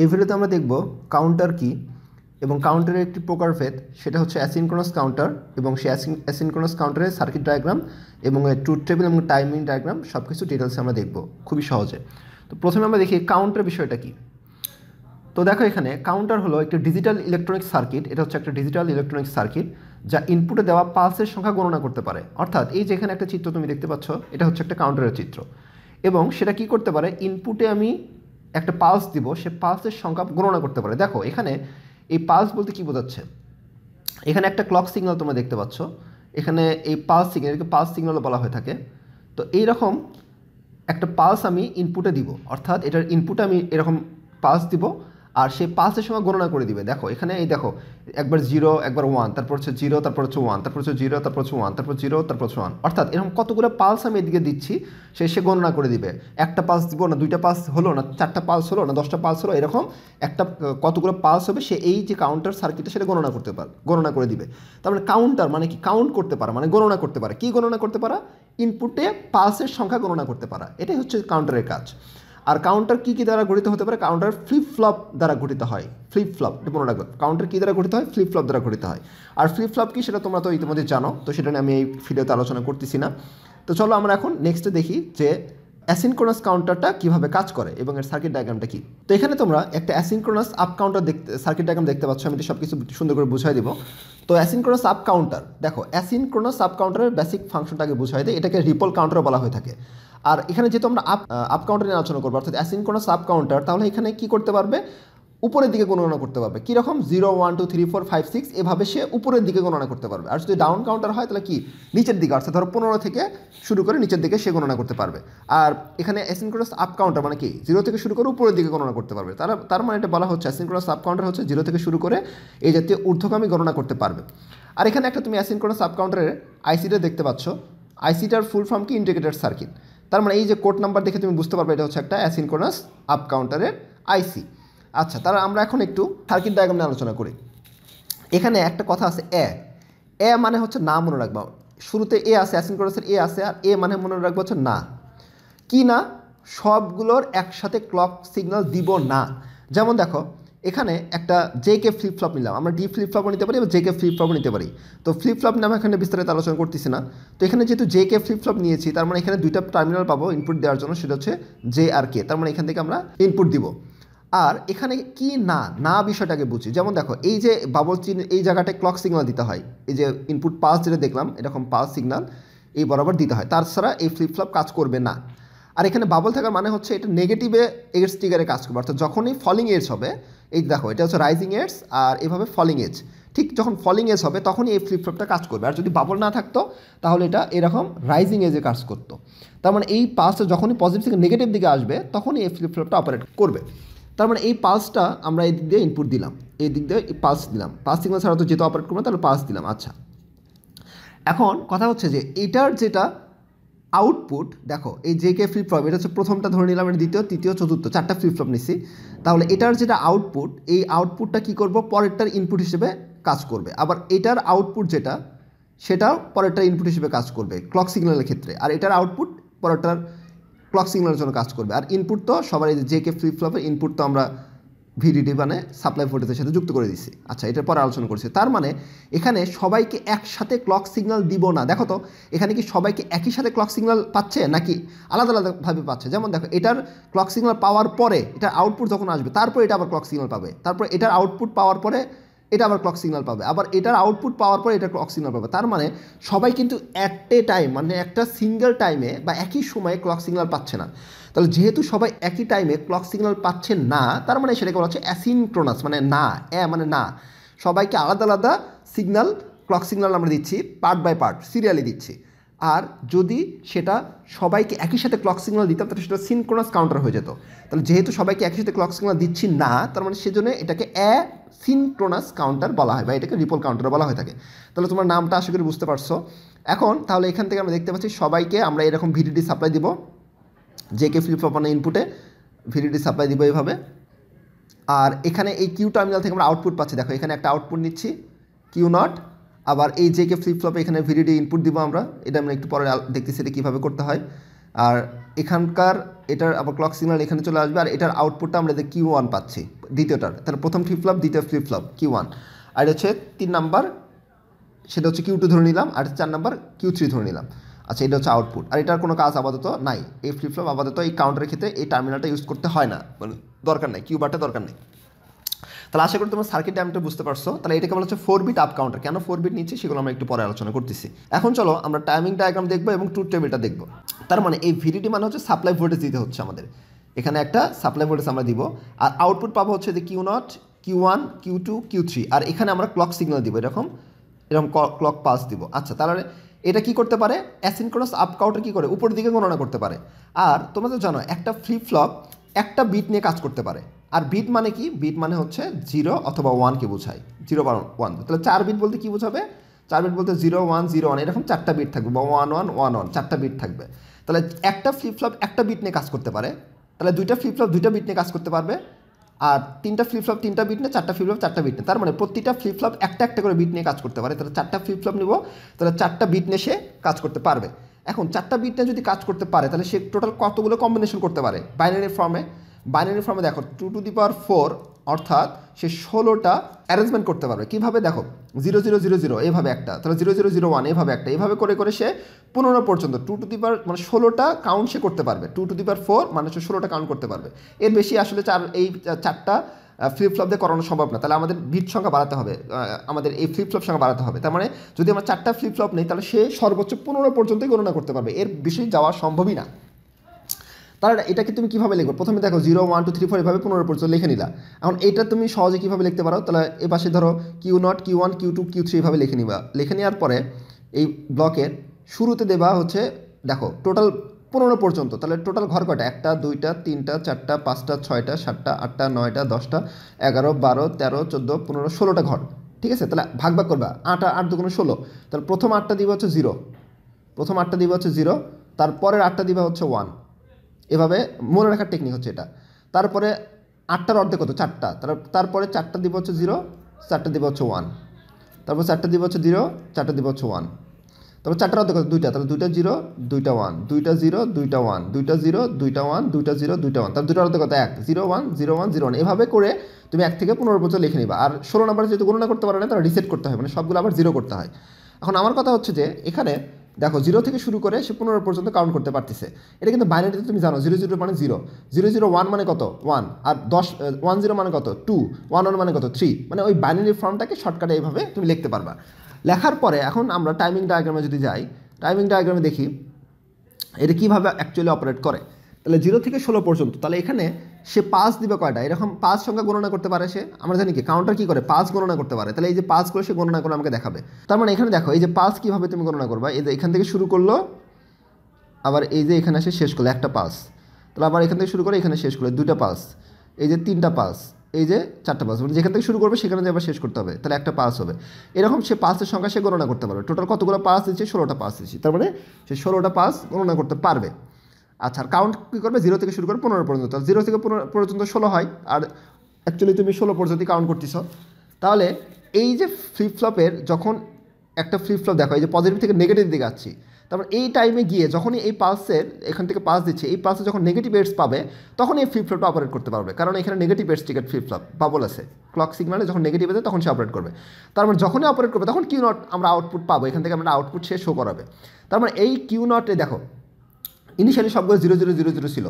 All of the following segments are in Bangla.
এই ভিডিওতে আমরা দেখব কাউন্টার কি এবং কাউন্টারের একটি প্রকারভেদ, সেটা হচ্ছে অ্যাসিনক্রোনাস কাউন্টার এবং সেই অ্যাসিনক্রোনাস কাউন্টারের সার্কিট ডায়াগ্রাম এবং ট্রুথ টেবিল এবং টাইমিং ডায়াগ্রাম সব কিছু ডিটেলসে আমরা দেখব খুবই সহজে। তো প্রথমে আমরা দেখি কাউন্টার বিষয়টা কি। তো দেখো, এখানে কাউন্টার হলো একটি ডিজিটাল ইলেকট্রনিক সার্কিট। এটা হচ্ছে একটা ডিজিটাল ইলেকট্রনিক সার্কিট যা ইনপুটে দেওয়া পালসের সংখ্যা গণনা করতে পারে। অর্থাৎ এই যে এখানে একটা চিত্র তুমি দেখতে পাচ্ছ, এটা হচ্ছে একটা কাউন্টারের চিত্র এবং সেটা কি করতে পারে, ইনপুটে আমি একটা পালস দিব, সে পালসের সংখ্যা গণনা করতে পারে। দেখো এখানে এই পালস বলতে কি বোঝাচ্ছে, এখানে একটা ক্লক সিগন্যাল তোমরা দেখতে পাচ্ছ, এখানে এই পালস সিগন্যাল, এটাকে পালস সিগন্যালও বলা হয়ে থাকে। তো এইরকম একটা পালস আমি ইনপুটে দিব, অর্থাৎ এটার ইনপুটে আমি এরকম পালস দিব আর সেই পালসের সময় গণনা করে দিবে। দেখো এখানে এই দেখো, একবার 0, একবার 1, তারপর হচ্ছে 0, তারপর হচ্ছে 1, তারপর হচ্ছে 0, তারপর হচ্ছে 1, তারপর 0, তারপর হচ্ছে 1, অর্থাৎ এরকম কতগুলো পালস আমি এদিকে দিচ্ছি সে গণনা করে দিবে। একটা পালস দিব না, 2টা পালস হলো না, 4টা পালস হলো না, 10টা পালস হলো, এরকম একটা কতগুলো পালস হবে সে এই যে কাউন্টার সার্কিটে সেটা গণনা করে দিবে। তার মানে কাউন্টার মানে কি, কাউন্ট করতে পারা মানে গণনা করতে পারা। কি গণনা করতে পারা? ইনপুটে পালসের সংখ্যা গণনা করতে পারা, এটাই হচ্ছে কাউন্টারের কাজ। আর কাউন্টার কী দ্বারা গঠিত হতে পারে? কাউন্টার ফ্লিপ ফ্লপ দ্বারা গঠিত হয়। ফ্লিপ ফ্লপ, এটা মনে রাখবে, কাউন্টার কী দ্বারা গঠিত হয়? ফ্লিপ ফ্লপ দ্বারা গঠিত হয়। আর ফ্লিপ ফ্লপ কি সেটা তোমরা তো ইতিমধ্যে জানো, তো সেটা নিয়ে আমি এই ভিডিওতে আলোচনা করতেছি না। তো চলো আমরা এখন নেক্সটে দেখি যে অ্যাসিনক্রোনাস কাউন্টারটা কীভাবে কাজ করে এবং এর সার্কিট ডায়াগ্রামটা কী। তো এখানে তোমরা একটা asynchronous up counter circuit diagram দেখতে পাচ্ছ, আমি সব কিছু সুন্দর করে বুঝাই দিব। তো অ্যাসিনক্রোনাস আপ কাউন্টার, দেখো অ্যাসিনক্রোনাস আপ কাউন্টারের বেসিক ফাংশনটাকে বুঝাই দেয়, এটাকে রিপল কাউন্টার বলা হয়ে থাকে। আর এখানে যেহেতু আমরা আপ কাউন্টার নিয়ে আলোচনা করবো, অর্থাৎ অ্যাসিনক্রোনাস আপ কাউন্টার, তাহলে এখানে কি করতে পারবে? উপরের দিকে গণনা করতে পারবে। কীরকম? 0, 1, 2, 3, 4, 5, 6 এভাবে সে উপরের দিকে গণনা করতে পারবে। আর যদি ডাউন কাউন্টার হয় তাহলে কি, নিচের দিকে, অর্থাৎ ধরো 15 থেকে শুরু করে নিচের দিকে সে গণনা করতে পারবে। আর এখানে অ্যাসিনক্রোনাস আপ কাউন্টার মানে কি, 0 থেকে শুরু করে উপরের দিকে গণনা করতে পারবে। তার মানে এটা বলা হচ্ছে অ্যাসিনক্রোনাস আপ কাউন্টার হচ্ছে 0 থেকে শুরু করে এই জাতীয় ঊর্ধ্বগামী গণনা করতে পারবে। আর এখানে একটা তুমি অ্যাসিনক্রোনাস আপ কাউন্টারের আইসিটা দেখতে পাচ্ছ, আইসিটার ফুল ফর্ম কি? Integrated circuit. তার মানে এই যে কোড নাম্বার দেখে তুমি বুঝতে পারবে এটা হচ্ছে একটা অ্যাসিনক্রোনাস আপ কাউন্টারের আইসি। আচ্ছা, তাহলে আমরা এখন একটু সার্কিট ডায়াগ্রাম নিয়ে আলোচনা করি। এখানে একটা কথা আছে, এ মানে হচ্ছে না, মনে রাখবা। শুরুতে এ আছে, অ্যাসিনক্রোনাসের এ আছে, আর এ মানে মনে রাখবো হচ্ছে না। কি না? সবগুলোর একসাথে ক্লক সিগন্যাল দিব না। যেমন দেখো এখানে একটা জেকে ফ্লিপ ফ্লপ নিলাম, আমরা ডি ফ্লিপ ফ্লপও নিতে পারি বা জেকে ফ্লিপ ফ্লপও নিতে পারি। তো ফ্লিপ ফ্লপ নামে এখানে বিস্তারিত আলোচনা করতেছি না। তো এখানে যেহেতু জেকে ফ্লিপ ফ্লপ নিয়েছি, তার মানে এখানে 2টা টার্মিনাল পাবো ইনপুট দেওয়ার জন্য, সেটা হচ্ছে জে আর কে। তার মানে এখান থেকে আমরা ইনপুট দিব। আর এখানে কি না বিষয়টাকে বুঝি। যেমন দেখো এই যে বাবল চিহ্ন, এই জায়গাটায় ক্লক সিগন্যাল দিতে হয়। এই যে ইনপুট পালস যেটা দেখলাম, এরকম পালস সিগন্যাল এই বরাবর দিতে হয়, তাছাড়া এই ফ্লিপ ফ্লপ কাজ করবে না। আর এখানে বাবল থাকার মানে হচ্ছে এটা নেগেটিভে এজ ট্রিগারে কাজ করবে, অর্থাৎ যখনই ফলিং এজ হবে, এই দেখো এটা হচ্ছে রাইজিং এজ আর এভাবে ফলিং এজ, ঠিক যখন ফলিং এজ হবে তখনই এই ফ্লিপ ফ্লপটা কাজ করবে। আর যদি বাবল না থাকতো তাহলে এটা এরকম রাইজিং এজে কাজ করতো। তার মানে এই পালসটা যখনই পজিটিভ থেকে নেগেটিভ দিকে আসবে তখনই এই ফ্লিপ ফ্লপটা অপারেট করবে। তার মানে এই পালসটা আমরা এই দিক দিয়ে ইনপুট দিলাম, এই দিক দিয়ে পালস দিলাম, পালস সিগন্যাল ছাড়া তো যেহেতু অপারেট করবো তাহলে পালস দিলাম। আচ্ছা, এখন কথা হচ্ছে যে এটার যেটা আউটপুট, দেখো এই জেকে ফ্লিপ ফ্লপ, এটা হচ্ছে প্রথমটা ধরে নিলাম, এটা দ্বিতীয়, তৃতীয়, চতুর্থ, 4টা ফ্লিপ ফ্লপ নিছি। তাহলে এটার যেটা আউটপুট, এই আউটপুটটা কী করবো? পরেরটার ইনপুট হিসেবে কাজ করবে। আবার এটার আউটপুট যেটা, সেটাও পরেরটার ইনপুট হিসেবে কাজ করবে ক্লক সিগন্যালের ক্ষেত্রে। আর এটার আউটপুট পরেরটার ক্লক সিগন্যালের জন্য কাজ করবে। আর ইনপুট তো সবার এই জেকে ফ্লিপ ফ্লপের ইনপুট তো আমরা ভিডিডি মানে সাপ্লাই ভোল্টেজের সাথে যুক্ত করে দিচ্ছি। আচ্ছা, এটার পরে আলোচনা করছি। তার মানে এখানে সবাইকে একসাথে ক্লক সিগন্যাল দিব না। দেখো তো এখানে কি সবাইকে একই সাথে ক্লক সিগন্যাল পাচ্ছে নাকি আলাদা আলাদাভাবে পাচ্ছে? যেমন দেখো এটার ক্লক সিগন্যাল পাওয়ার পরে এটার আউটপুট যখন আসবে, তারপরে এটা আবার ক্লক সিগন্যাল পাবে, তারপর এটার আউটপুট পাওয়ার পরে এটা আবার ক্লক সিগন্যাল পাবে, আবার এটার আউটপুট পাওয়ার পরে এটা ক্লক সিগন্যাল পাবে। তার মানে সবাই কিন্তু অ্যাট এ টাইম, মানে একটা সিঙ্গেল টাইমে বা একই সময়ে ক্লক সিগন্যাল পাচ্ছে না। তাহলে যেহেতু সবাই একই টাইমে ক্লক সিগন্যাল পাচ্ছে না, তার মানে সেটাকে বলা হচ্ছে অ্যাসিনক্রোনাস, মানে না, মানে না, সবাইকে আলাদা আলাদা সিগন্যাল, ক্লক সিগন্যাল আমরা দিচ্ছি পার্ট বাই পার্ট, সিরিয়ালি দিচ্ছি। আর যদি সেটা সবাইকে একই সাথে ক্লক সিগন্যাল দিতাম তাহলে সেটা সিনক্রোনাস কাউন্টার হয়ে যেত। তাহলে যেহেতু সবাইকে একই সাথে ক্লক সিগন্যাল দিচ্ছি না, তার মানে সেজন্য এটাকে অ্যাসিনক্রোনাস কাউন্টার বলা হয় বা এটাকে রিপল কাউন্টার বলা হয়ে থাকে। তাহলে তোমার নামটা আশা করি বুঝতে পারছো। এখন তাহলে এখান থেকে আমরা দেখতে পাচ্ছি সবাইকে আমরা এরকম ভিডিডি সাপ্লাই দিব, জেকে ফ্লিপ ফ্লপ মানে ইনপুটে ভিডিডি সাপ্লাই দিব এইভাবে। আর এখানে এই কিউ টার্মিনাল থেকে আমরা আউটপুট পাচ্ছি, দেখো এখানে একটা আউটপুট নিচ্ছি কিউ নট। আবার এই জেকে ফ্লিপ ফ্লপে এখানে ভিডিডি ইনপুট দিব আমরা, এটা আমরা একটু পরে দেখতেছি এটা কীভাবে করতে হয়। আর এখানকার এটার আবার ক্লক সিগন্যাল এখানে চলে আসবে, আর এটার আউটপুটটা আমরা যে Q1 পাচ্ছি দ্বিতীয়টার, তাহলে প্রথম ফ্লিপ ফ্লপ দ্বিতীয় ফ্লিপ ফ্লপ Q1, আর এটা হচ্ছে 3 নাম্বার, সেটা হচ্ছে Q2 ধরে নিলাম, আর 4 নাম্বার Q3 ধরে নিলাম। আচ্ছা, এটা হচ্ছে আউটপুট, আর এটার কোনো কাজ আপাতত নাই। এই ফ্লিপ ফ্লপ আপাতত এই কাউন্টারের ক্ষেত্রে এই টার্মিনালটা ইউজ করতে হয় না, মানে দরকার নেই, কিউ বারটা দরকার নেই। তাহলে আশা করি তোমার সার্কিট ডায়াগ্রামটা বুঝতে পারছো। তাহলে এটাকে বলা হচ্ছে 4 বিট আপ কাউন্টার। কেন 4 বিট নিচ্ছে সেগুলো আমরা একটু পরে আলোচনা করতেছি। এখন চলো আমরা টাইমিং ডায়াগ্রাম দেখবো এবং ট্রুথ টেবিলটা দেখবো। তার মানে এই ভিডিডি মানে হচ্ছে সাপ্লাই ভোল্টেজ দিতে হচ্ছে আমাদের, এখানে একটা সাপ্লাই ভোল্টেজ আমরা দিব, আর আউটপুট পাবো হচ্ছে যে Q0, Q1, Q2, Q3, আর এখানে আমরা ক্লক সিগন্যাল দিব, এরকম ক্লক পালস দিব। আচ্ছা, তাহলে এটা কি করতে পারে, অ্যাসিনক্রোনাস আপ কাউন্টার কি করে, উপর দিকে গণনা করতে পারে। আর তোমরা তো জানো একটা ফ্লিপ ফ্লপ একটা বিট নিয়ে কাজ করতে পারে। আর বিট মানে কি, বিট মানে হচ্ছে 0 অথবা 1কে বোঝায়, 0 বা 1। তাহলে 4 বিট বলতে কি বোঝাবে, 4 বিট বলতে 0 1 0 1 এরকম 4টা বিট থাকবে, বা 1 1 1 1 4টা বিট থাকবে। তাহলে একটা ফ্লিপ ফ্লপ একটা বিট নিয়ে কাজ করতে পারে, তাহলে দুইটা ফ্লিপ ফ্লপ দুইটা বিট নিয়ে কাজ করতে পারবে, আর 3টা ফ্লিপ ফ্লপ 3টা বিট নিয়ে, 4টা ফ্লিপ ফ্লপ 4টা বিট নিয়ে। তার মানে প্রতিটা ফ্লিপ ফ্লপ একটা একটা করে বিট নিয়ে কাজ করতে পারে। তাহলে 4টা ফ্লিপ ফ্লপ নিব, তাহলে 4টা বিট নিয়ে সে কাজ করতে পারবে। এখন 4টা বিট নিয়ে যদি কাজ করতে পারে, তাহলে সে টোটাল কতগুলো কম্বিনেশন করতে পারে বাইনারি ফর্মে। বাইনারি ফর্মে দেখো 2 টু দি পাওয়ার 4, অর্থাৎ সে 16টা অ্যারেঞ্জমেন্ট করতে পারবে। কীভাবে দেখো, 0 0 0 0 এভাবে একটা, তাহলে 0 0 0 1 এভাবে একটা, এভাবে করে করে সে 15 পর্যন্ত 2 টু দি পাওয়ার মানে 16টা কাউন্ট সে করতে পারবে। 2 টু দি পাওয়ার 4 মানে হচ্ছে 16টা কাউন্ট করতে পারবে। এর বেশি আসলে এই 4টা ফ্লিপ ফ্লপ দিয়ে করানো সম্ভব না। তাহলে আমাদের বিট সংখ্যা বাড়াতে হবে, আমাদের এই ফ্লিপ ফ্লপ সংখ্যা বাড়াতে হবে। তার মানে যদি আমরা 4টা ফ্লিপ ফ্লপ নেই, তাহলে সে সর্বোচ্চ 15 পর্যন্তই গণনা করতে পারবে, এর বেশি যাওয়া সম্ভবই না। তাহলে এটাকে তুমি কীভাবে লিখবে, প্রথমে দেখো 0 1 2 3 4 এভাবে 15 পর্যন্ত লিখে নিলা। এখন এটা তুমি সহজে কীভাবে লিখতে পারো, তাহলে এ পাশে ধরো Q0 Q1 Q2 Q3 এভাবে লিখে নিবা। লিখে নেওয়ার পরে এই ব্লকের শুরুতে দেবা হচ্ছে দেখো টোটাল 15 পর্যন্ত। তাহলে টোটাল ঘর কয়টা, 1টা 2টা 3টা 4টা 5টা 6টা 7টা 8টা 9টা 10টা 11 12 13 14 15 16টা ঘর, ঠিক আছে। তাহলে ভাগ ভাগ করবা, 8 8 2 16। তাহলে প্রথম 8টা দিবা হচ্ছে 0, প্রথম 8টা দিবা হচ্ছে 0, তারপরের 8টা দিবা হচ্ছে 1। এভাবে মনে রাখার টেকনিক হচ্ছে এটা। তারপরে 8টার অর্ধেক কত, 4টা, তারপরে 4টা দিব হচ্ছে 0, 4টা দিব হচ্ছে 1, তারপর 4টা দিব হচ্ছে 0, 4টা দিব হচ্ছে 1, তারপর 4টার অর্ধেক কত, 2টা, তাহলে 2টা 0 2টা 1, 2টা 0 2টা 1, 2টা 0 2টা 1, 2টা 0 2টা 1, তার 2টার অর্ধেক কত, 1 0 1 0 1 0 1। এভাবে করে তুমি 1 থেকে 15 পর্যন্ত লিখে নিবা। আর 16 নাম্বার যেহেতু গণনা করতে পারে না, তারা রিসেট করতে হয়, মানে সবগুলো আবার 0 করতে হয়। এখন আমার কথা হচ্ছে যে এখানে দেখো 0 থেকে শুরু করে সে 15 পর্যন্ত কাউন্ট করতে পারতেছে। এটা কিন্তু বাইনারিতে তুমি জানো 0 0 মানে 0, 0 0 1 মানে কত 1, আর 1 0 মানে কত 2, 1 1 মানে কত 3। মানে ওই বাইনারি ফর্মটাকে শর্টকাটে এইভাবে তুমি লিখতে পারবা। লেখার পরে এখন আমরা টাইমিং ডায়াগ্রামে যদি যাই, টাইমিং ডায়াগ্রামে দেখি এটা কীভাবে অ্যাকচুয়ালি অপারেট করে। তাহলে 0 থেকে 16 পর্যন্ত, তাহলে এখানে সে 5 দিবে কয়টা, এরকম 5 সংখ্যা গণনা করতে পারে সে। আমরা জানি কি কাউন্টার কী করে, 5 গণনা করতে পারে। তাহলে এই যে 5গুলো সে গণনা করে আমাকে দেখাবে। তার মানে এখানে দেখো এই যে 5 কীভাবে তুমি গণনা করবা, এই যে এখান থেকে শুরু করলো, আবার এই যে এখানে এসে শেষ করলো একটা 5, তাহলে আবার এখান থেকে শুরু করে এখানে শেষ করলো 2টা 5, এই যে 3টা 5, এই যে 4টা 5, মানে যেখান থেকে শুরু করবে সেখানে যে আবার শেষ করতে হবে, তাহলে একটা 5 হবে। এরকম সে 5-এর সংখ্যা সে গণনা করতে পারবে। টোটাল কতগুলো 5 দিচ্ছে, 16টা 5 দিচ্ছি, তার মানে সে 16টা 5 গণনা করতে পারবে। আচ্ছা, আর কাউন্ট কী করবে, 0 থেকে শুরু করে 15 পর্যন্ত, তাহলে 0 থেকে 15 পর্যন্ত 16 হয়, আর অ্যাকচুয়ালি তুমি 16 পর্যন্তই কাউন্ট করতেছ। তাহলে এই যে ফ্লিপ ফ্লপের যখন একটা ফ্লিপ ফ্লপ দেখো এই যে পজিটিভ থেকে নেগেটিভ দিকে যাচ্ছি, তারপর এই টাইমে গিয়ে যখনই এই পালসের এখান থেকে পালস দিচ্ছে, এই পালসে যখন নেগেটিভ এডস পাবে তখন এই ফ্লিপ ফ্লপটা অপারেট করতে পারবে, কারণ এখানে negative edge triggered flip flop bubble আছে, ক্লক সিগনালে যখন নেগেটিভ আছে তখন সে অপারেট করবে। তার মানে যখনই অপারেট করবে তখন Q0 আমরা আউটপুট পাবো, এখান থেকে আমরা আউটপুট সে শো করাবে। তার মানে এই Q0-এ দেখো ইনিশিয়ালি সবগুলো 0 0 0 0 ছিল।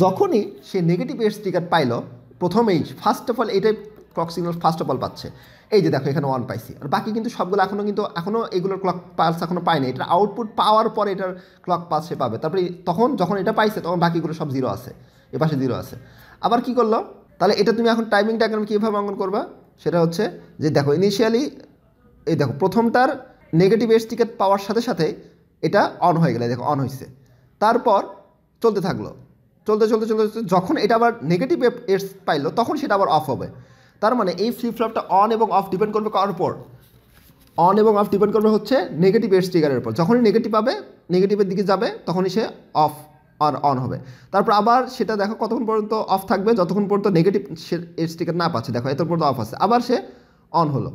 যখনই সে নেগেটিভ এডস টিকেট পাইলো, প্রথমেই ফার্স্ট অফ অল এইটাই clock signal first of all পাচ্ছে। এই যে দেখো এখানে 1 পাইছি, আর বাকি কিন্তু সবগুলো এখনও এগুলোর ক্লক পালস এখনও পায়নি। এটার আউটপুট পাওয়ার পরে এটার ক্লক পালস সে পাবে। তারপরে তখন যখন এটা পাইছে তখন বাকিগুলো সব 0 আছে, এ পাশে 0 আছে। আবার কি করলো, তাহলে এটা তুমি এখন টাইমিং ডায়াগ্রাম কীভাবে অঙ্কন করবা, সেটা হচ্ছে যে দেখো ইনিশিয়ালি এই দেখো প্রথমটার নেগেটিভ এডস টিকেট পাওয়ার সাথে সাথে এটা অন হয়ে গেলে, দেখো অন হয়েছে। তারপর চলতে থাকলো, চলতে চলতে চলতে চলতে যখন এটা আবার নেগেটিভ এডস পাইলো তখন সেটা আবার অফ হবে। তার মানে এই ফ্লিপ ফ্লপটা অন এবং অফ ডিপেন্ড করবে কার উপর, অন এবং অফ ডিপেন্ড করবে হচ্ছে নেগেটিভ এডস ট্রিগারের উপর। যখনই নেগেটিভ পাবে, নেগেটিভের দিকে যাবে, তখনই সে অফ আর অন হবে। তারপর আবার সেটা দেখো কতক্ষণ পর্যন্ত অফ থাকবে, যতক্ষণ পর্যন্ত নেগেটিভ এডস ট্রিগার না পাচ্ছে। দেখো এত পর্যন্ত অফ আছে, আবার সে অন হলো,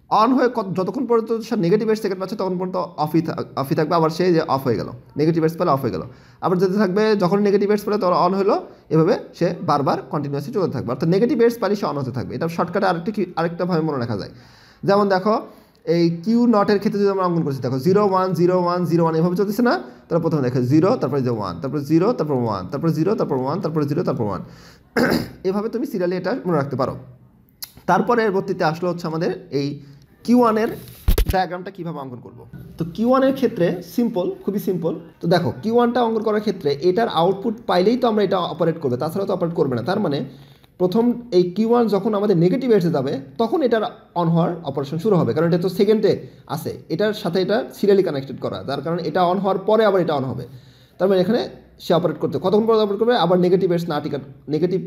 অন হয়ে যতক্ষণ পর্যন্ত সে নেগেটিভ এডস সেকেন্ড পাচ্ছে তখন পর্যন্ত অফই থাকবে, আবার সে যে অফ হয়ে গেল, নেগেটিভ এডস পেলে অফ হয়ে গেল, আবার যেতে থাকবে, যখন নেগেটিভ এডস পেলে তখন অন হলো, এভাবে সে বারবার কন্টিনিউয়াসলি চলতে থাকবে। অর্থাৎ নেগেটিভ এডস পালি সে অন হতে থাকবে। এটা শর্টকাটে আরেকটাভাবে মনে রাখা যায়। যেমন দেখো এই কিউ নটের ক্ষেত্রে যদি আমরা অঙ্কন করছি, দেখো 0 1 0 1 0 1 এভাবে চলতেছে না? তাহলে প্রথমে দেখো 0, তারপরে 1, তারপর 0, তারপর 1, তারপর 0, তারপর 1, তারপর 0, তারপর 1। এভাবে তুমি সিরিয়ালি এটা মনে রাখতে পারো। তারপরে পরবর্তীতে আসলো হচ্ছে আমাদের এই Q1 এর ডায়াগ্রামটা কীভাবে অঙ্কন করব। তো Q1 এর ক্ষেত্রে সিম্পল, খুবই সিম্পল। তো দেখো Q1টা অঙ্কন করার ক্ষেত্রে এটার আউটপুট পাইলেই তো আমরা এটা অপারেট করবে, তাছাড়া তো অপারেট করবে না। তার মানে প্রথম এই Q1 যখন আমাদের নেগেটিভ এডসে যাবে তখন এটার অন হওয়ার অপারেশন শুরু হবে, কারণ এটা তো সেকেন্ডে আছে, এটার সাথে এটা সিরিয়ালি কানেক্টেড করা, যার কারণে এটা অন হওয়ার পরে আবার এটা অন হবে। তার মানে এখানে সে অপারেট করতে কতক্ষণ পর অপারেট করবে, আবার নেগেটিভ এডস না নেগেটিভ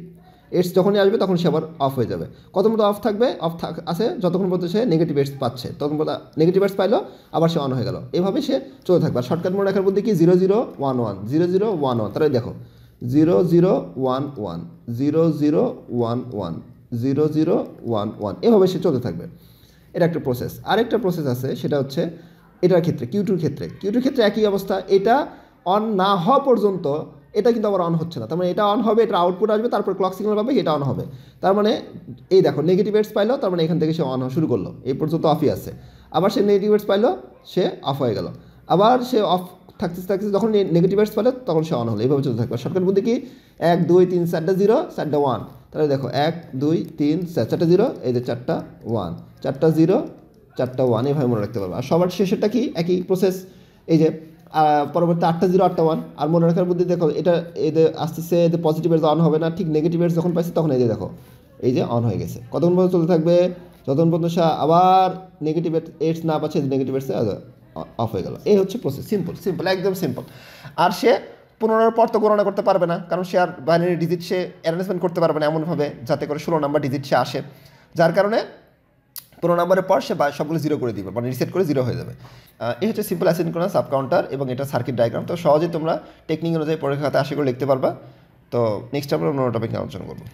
এডস যখনই আসবে তখন সে আবার অফ হয়ে যাবে। কত মতো অফ থাকবে, আছে যতক্ষণ পর্যন্ত সে নেগেটিভ এডস পাচ্ছে, তখন পর্যন্ত নেগেটিভ এডস পাইলো, আবার সে অন হয়ে গেল, এভাবে সে চলে থাকবে। আর শর্টকাট মনে রাখার বলতে কি 0 0 1 1 0 0 1 1, তাহলে দেখো 0 0 1 1 0 0 1 1 0 0 1 1, এভাবে সে চলতে থাকবে। এটা একটা প্রসেস। আরেকটা প্রসেস আছে, সেটা হচ্ছে এটার ক্ষেত্রে Q2 ক্ষেত্রে একই অবস্থা। এটা অন না হওয়া পর্যন্ত এটা কিন্তু আবার অন হচ্ছে না। তার মানে এটা অন হবে, এটা আউটপুট আসবে, তারপর ক্লক সিগন্যাল পাবে, এটা অন হবে। তার মানে এই দেখো নেগেটিভ এডস পাইলো, তার মানে এখান থেকে সে অন হওয়া শুরু করলো, এই পর্যন্ত অফই আছে। আবার সে নেগেটিভ এডস পাইলো, সে অফ হয়ে গেল, আবার সে অফ থাকতে যখন নেগেটিভ এডস পাইলো তখন সে অন হলো, এইভাবে চলতে থাকবে। শর্টকাট বুদ্ধি কি 1 2 3 4টা 0 4টা 1, তাহলে দেখো 1 2 3 4 4টা 0, এই যে 4টা 1, 4টা 0 4টা 1, এইভাবে মনে রাখতে পারবে। আর সবার শেষেরটা কি একই প্রসেস, এই যে পরবর্তী 8টা 0 8টা 1। আর মনে রাখার বুদ্ধি দেখো এটা এদের আস্তে আস্তে এদের পজিটিভ এডস অন হবে না, ঠিক নেগেটিভ এডস যখন পাইছে তখন এই যে দেখো এই যে অন হয়ে গেছে। কতক্ষণ পর্যন্ত চলতে থাকবে, যতক্ষণ পর্যন্ত সে আবার নেগেটিভ এডস না পাচ্ছে, নেগেটিভ এডসে অফ হয়ে গেল। এই হচ্ছে প্রসেস, সিম্পল একদম সিম্পল। আর সে 15 পর তো গণনা করতে পারবে না, কারণ সে আর বাইনারি ডিজিট সে অ্যারেঞ্জমেন্ট করতে পারবে না এমনভাবে যাতে করে 16 নাম্বার ডিজিট সে আসে, যার কারণে 15 নম্বরের পর সে সবগুলো 0 করে দিবে, মানে রিসেট করে 0 হয়ে যাবে। এই হচ্ছে সিম্পল অ্যাসিনক্রোনাস সাব কাউন্টার এবং এটা সার্কিট ডায়াগ্রাম। তো সহজেই তোমরা টেকনিক অনুযায়ী পরীক্ষাতে আশা করে লিখতে পারবা। তো নেক্সট আমরা অন্য টপিক নিয়ে আলোচনা করবো।